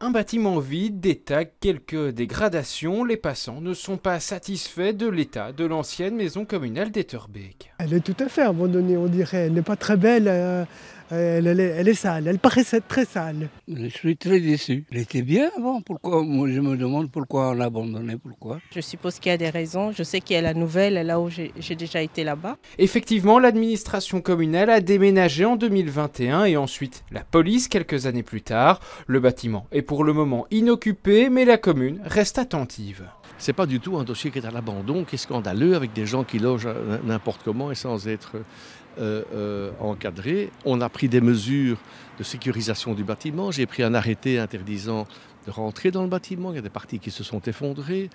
Un bâtiment vide, des tags, quelques dégradations, les passants ne sont pas satisfaits de l'état de l'ancienne maison communale d'Etterbeek. Elle est tout à fait abandonnée, on dirait. Elle n'est pas très belle, elle est sale, elle paraît très sale. Je suis très déçu. Elle était bien avant, pourquoi? Moi je me demande pourquoi on l'a abandonnée, pourquoi? Je suppose qu'il y a des raisons. Je sais qu'il y a la nouvelle, là où j'ai déjà été là-bas. Effectivement, l'administration communale a déménagé en 2021 et ensuite la police quelques années plus tard. Le bâtiment est pour le moment inoccupé, mais la commune reste attentive. C'est pas du tout un dossier qui est à l'abandon, qui est scandaleux, avec des gens qui logent n'importe comment et sans être encadrés. On a pris des mesures de sécurisation du bâtiment. J'ai pris un arrêté interdisant de rentrer dans le bâtiment. Il y a des parties qui se sont effondrées.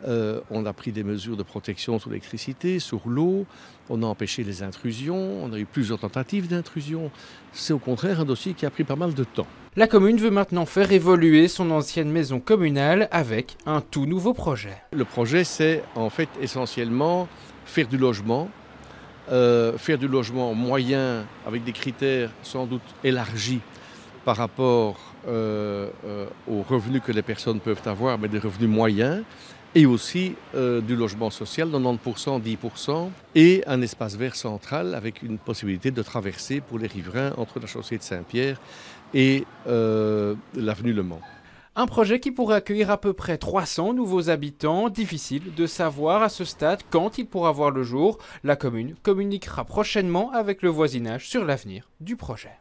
On a pris des mesures de protection sur l'électricité, sur l'eau. On a empêché les intrusions. On a eu plusieurs tentatives d'intrusion. C'est au contraire un dossier qui a pris pas mal de temps. La commune veut maintenant faire évoluer son ancienne maison communale avec un tout nouveau projet. Le projet, c'est en fait essentiellement faire du logement moyen avec des critères sans doute élargis par rapport aux revenus que les personnes peuvent avoir, mais des revenus moyens, et aussi du logement social, 90%, 10%, et un espace vert central avec une possibilité de traverser pour les riverains entre la chaussée de Saint-Pierre et l'avenue Le Mans. Un projet qui pourrait accueillir à peu près 300 nouveaux habitants. Difficile de savoir à ce stade quand il pourra voir le jour. La commune communiquera prochainement avec le voisinage sur l'avenir du projet.